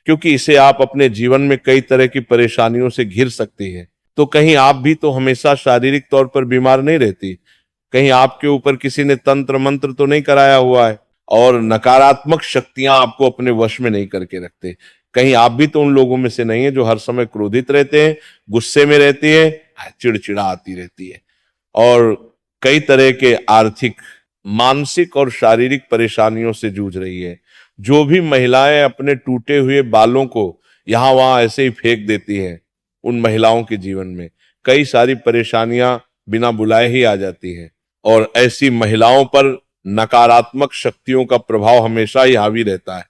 क्योंकि इसे आप अपने जीवन में कई तरह की परेशानियों से घिर सकती है। तो कहीं आप भी तो हमेशा शारीरिक तौर पर बीमार नहीं रहती, कहीं आपके ऊपर किसी ने तंत्र मंत्र तो नहीं कराया हुआ है और नकारात्मक शक्तियां आपको अपने वश में नहीं करके रखते। कहीं आप भी तो उन लोगों में से नहीं है जो हर समय क्रोधित रहते हैं, गुस्से में रहती है, चिड़चिड़ा आती रहती है और कई तरह के आर्थिक, मानसिक और शारीरिक परेशानियों से जूझ रही है। जो भी महिलाएं अपने टूटे हुए बालों को यहां वहां ऐसे ही फेंक देती हैं, उन महिलाओं के जीवन में कई सारी परेशानियां बिना बुलाए ही आ जाती हैं और ऐसी महिलाओं पर नकारात्मक शक्तियों का प्रभाव हमेशा ही हावी रहता है।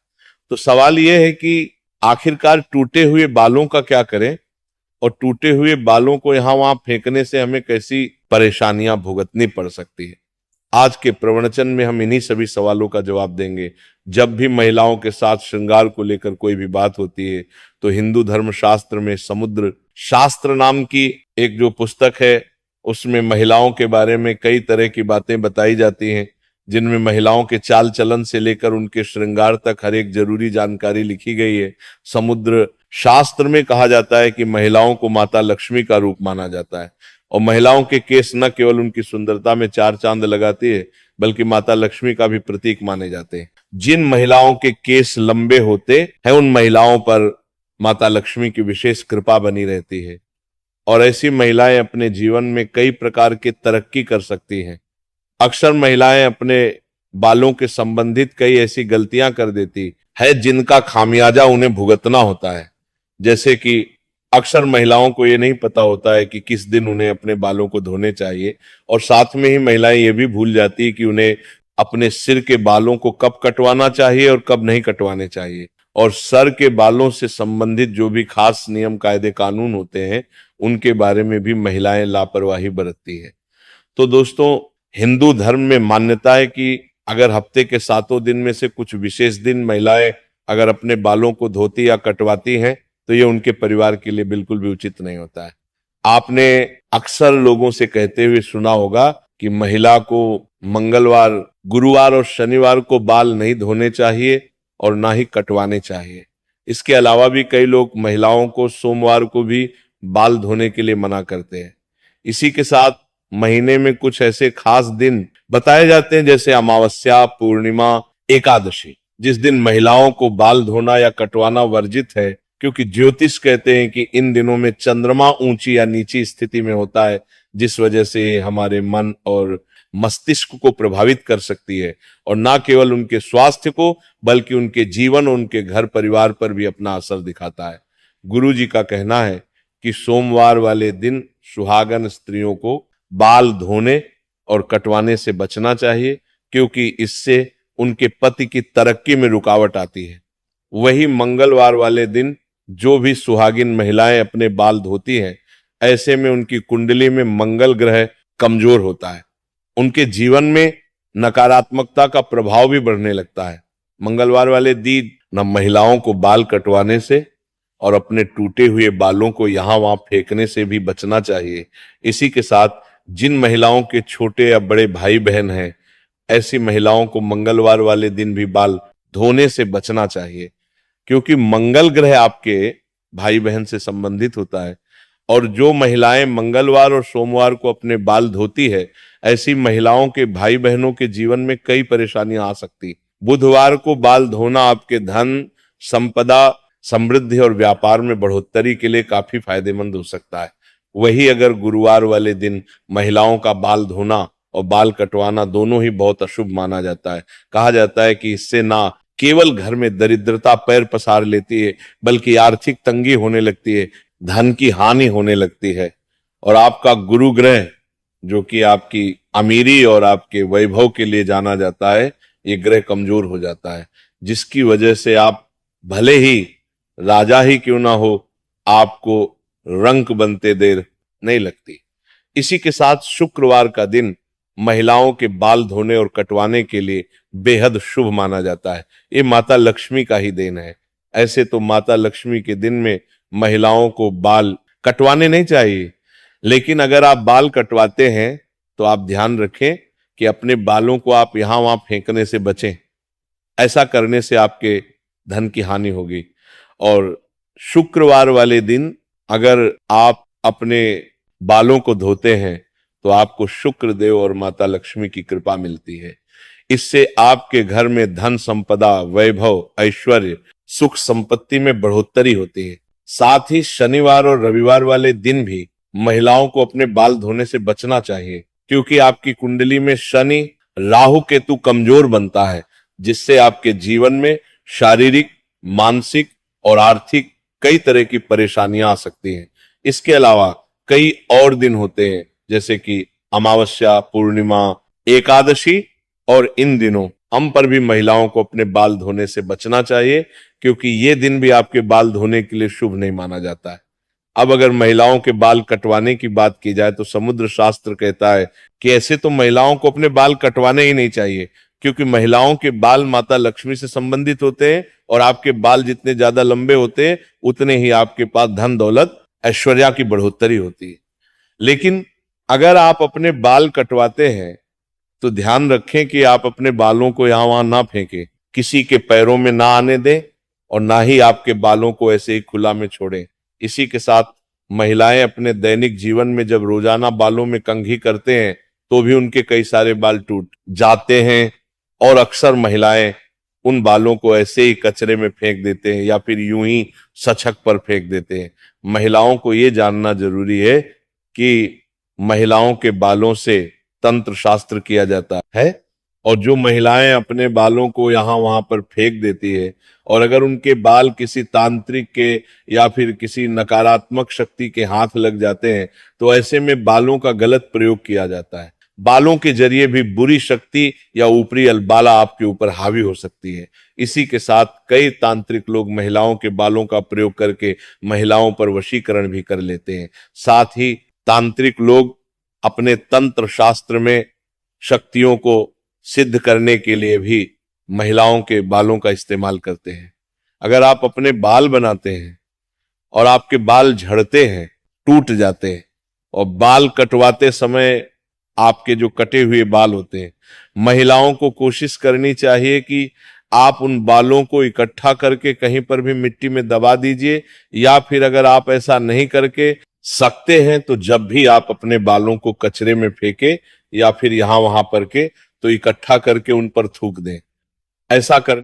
तो सवाल यह है कि आखिरकार टूटे हुए बालों का क्या करें और टूटे हुए बालों को यहां वहां फेंकने से हमें कैसी परेशानियां भुगतनी पड़ सकती है। आज के प्रवचन में हम इन्हीं सभी सवालों का जवाब देंगे। जब भी महिलाओं के साथ श्रृंगार को लेकर कोई भी बात होती है तो हिंदू धर्म शास्त्र में समुद्र शास्त्र नाम की एक जो पुस्तक है, उसमें महिलाओं के बारे में कई तरह की बातें बताई जाती हैं, जिनमें महिलाओं के चाल चलन से लेकर उनके श्रृंगार तक हर एक जरूरी जानकारी लिखी गई है। समुद्र शास्त्र में कहा जाता है कि महिलाओं को माता लक्ष्मी का रूप माना जाता है और महिलाओं के केस न केवल उनकी सुंदरता में चार चांद लगाती है बल्कि माता लक्ष्मी का भी प्रतीक माने जाते हैं। जिन महिलाओं के केस लंबे होते हैं उन महिलाओं पर माता लक्ष्मी की विशेष कृपा बनी रहती है और ऐसी महिलाएं अपने जीवन में कई प्रकार की तरक्की कर सकती हैं। अक्सर महिलाएं अपने बालों के संबंधित कई ऐसी गलतियां कर देती है जिनका खामियाजा उन्हें भुगतना होता है। जैसे कि अक्सर महिलाओं को ये नहीं पता होता है कि किस दिन उन्हें अपने बालों को धोने चाहिए और साथ में ही महिलाएं ये भी भूल जाती है कि उन्हें अपने सिर के बालों को कब कटवाना चाहिए और कब नहीं कटवाने चाहिए और सर के बालों से संबंधित जो भी खास नियम कायदे कानून होते हैं उनके बारे में भी महिलाएं लापरवाही बरतती है। तो दोस्तों, हिंदू धर्म में मान्यता है कि अगर हफ्ते के 7 दिन में से कुछ विशेष दिन महिलाएं अगर अपने बालों को धोती या कटवाती हैं तो ये उनके परिवार के लिए बिल्कुल भी उचित नहीं होता है। आपने अक्सर लोगों से कहते हुए सुना होगा कि महिला को मंगलवार, गुरुवार और शनिवार को बाल नहीं धोने चाहिए और ना ही कटवाने चाहिए। इसके अलावा भी कई लोग महिलाओं को सोमवार को भी बाल धोने के लिए मना करते हैं। इसी के साथ महीने में कुछ ऐसे खास दिन बताए जाते हैं जैसे अमावस्या, पूर्णिमा, एकादशी, जिस दिन महिलाओं को बाल धोना या कटवाना वर्जित है, क्योंकि ज्योतिष कहते हैं कि इन दिनों में चंद्रमा ऊंची या नीची स्थिति में होता है, जिस वजह से हमारे मन और मस्तिष्क को प्रभावित कर सकती है और ना केवल उनके स्वास्थ्य को बल्कि उनके जीवन और उनके घर परिवार पर भी अपना असर दिखाता है। गुरु जी का कहना है कि सोमवार वाले दिन सुहागन स्त्रियों को बाल धोने और कटवाने से बचना चाहिए, क्योंकि इससे उनके पति की तरक्की में रुकावट आती है। वही मंगलवार वाले दिन जो भी सुहागिन महिलाएं अपने बाल धोती हैं, ऐसे में उनकी कुंडली में मंगल ग्रह कमजोर होता है, उनके जीवन में नकारात्मकता का प्रभाव भी बढ़ने लगता है। मंगलवार वाले दिन न महिलाओं को बाल कटवाने से और अपने टूटे हुए बालों को यहां वहां फेंकने से भी बचना चाहिए। इसी के साथ जिन महिलाओं के छोटे या बड़े भाई बहन हैं, ऐसी महिलाओं को मंगलवार वाले दिन भी बाल धोने से बचना चाहिए, क्योंकि मंगल ग्रह आपके भाई बहन से संबंधित होता है और जो महिलाएं मंगलवार और सोमवार को अपने बाल धोती है, ऐसी महिलाओं के भाई बहनों के जीवन में कई परेशानियां आ सकती। बुधवार को बाल धोना आपके धन, संपदा, समृद्धि और व्यापार में बढ़ोतरी के लिए काफी फायदेमंद हो सकता है। वही अगर गुरुवार वाले दिन महिलाओं का बाल धोना और बाल कटवाना दोनों ही बहुत अशुभ माना जाता है। कहा जाता है कि इससे ना केवल घर में दरिद्रता पैर पसार लेती है बल्कि आर्थिक तंगी होने लगती है, धन की हानि होने लगती है और आपका गुरु ग्रह जो कि आपकी अमीरी और आपके वैभव के लिए जाना जाता है, ये ग्रह कमजोर हो जाता है, जिसकी वजह से आप भले ही राजा ही क्यों ना हो, आपको रंक बनते देर नहीं लगती। इसी के साथ शुक्रवार का दिन महिलाओं के बाल धोने और कटवाने के लिए बेहद शुभ माना जाता है। ये माता लक्ष्मी का ही देन है। ऐसे तो माता लक्ष्मी के दिन में महिलाओं को बाल कटवाने नहीं चाहिए, लेकिन अगर आप बाल कटवाते हैं तो आप ध्यान रखें कि अपने बालों को आप यहां वहां फेंकने से बचें। ऐसा करने से आपके धन की हानि होगी और शुक्रवार वाले दिन अगर आप अपने बालों को धोते हैं तो आपको शुक्र देव और माता लक्ष्मी की कृपा मिलती है। इससे आपके घर में धन संपदा, वैभव, ऐश्वर्य, सुख संपत्ति में बढ़ोतरी होती है। साथ ही शनिवार और रविवार वाले दिन भी महिलाओं को अपने बाल धोने से बचना चाहिए, क्योंकि आपकी कुंडली में शनि राहु केतु कमजोर बनता है, जिससे आपके जीवन में शारीरिक, मानसिक और आर्थिक कई तरह की परेशानियां आ सकती हैं। इसके अलावा कई और दिन होते हैं, जैसे कि अमावस्या, पूर्णिमा, एकादशी, और इन दिनों हम पर भी महिलाओं को अपने बाल धोने से बचना चाहिए, क्योंकि ये दिन भी आपके बाल धोने के लिए शुभ नहीं माना जाता है। अब अगर महिलाओं के बाल कटवाने की बात की जाए तो समुद्र शास्त्र कहता है कि ऐसे तो महिलाओं को अपने बाल कटवाने ही नहीं चाहिए, क्योंकि महिलाओं के बाल माता लक्ष्मी से संबंधित होते हैं और आपके बाल जितने ज्यादा लंबे होते हैं उतने ही आपके पास धन दौलत, ऐश्वर्या की बढ़ोतरी होती है। लेकिन अगर आप अपने बाल कटवाते हैं तो ध्यान रखें कि आप अपने बालों को यहां वहां ना फेंकें, किसी के पैरों में ना आने दें और ना ही आपके बालों को ऐसे ही खुला में छोड़ें। इसी के साथ महिलाएं अपने दैनिक जीवन में जब रोजाना बालों में कंघी करते हैं तो भी उनके कई सारे बाल टूट जाते हैं, और अक्सर महिलाएं उन बालों को ऐसे ही कचरे में फेंक देते हैं या फिर यूं ही सड़क पर फेंक देते हैं। महिलाओं को ये जानना जरूरी है कि महिलाओं के बालों से तंत्र शास्त्र किया जाता है, और जो महिलाएं अपने बालों को यहां वहां पर फेंक देती है और अगर उनके बाल किसी तांत्रिक के या फिर किसी नकारात्मक शक्ति के हाथ लग जाते हैं तो ऐसे में बालों का गलत प्रयोग किया जाता है। बालों के जरिए भी बुरी शक्ति या ऊपरी अलबाला आपके ऊपर हावी हो सकती है। इसी के साथ कई तांत्रिक लोग महिलाओं के बालों का प्रयोग करके महिलाओं पर वशीकरण भी कर लेते हैं। साथ ही तांत्रिक लोग अपने तंत्र शास्त्र में शक्तियों को सिद्ध करने के लिए भी महिलाओं के बालों का इस्तेमाल करते हैं। अगर आप अपने बाल बनाते हैं और आपके बाल झड़ते हैं, टूट जाते हैं, और बाल कटवाते समय आपके जो कटे हुए बाल होते हैं, महिलाओं को कोशिश करनी चाहिए कि आप उन बालों को इकट्ठा करके कहीं पर भी मिट्टी में दबा दीजिए, या फिर अगर आप ऐसा नहीं करके सकते हैं तो जब भी आप अपने बालों को कचरे में फेंके या फिर यहां वहां पर के तो इकट्ठा करके उन पर थूक दें। ऐसा कर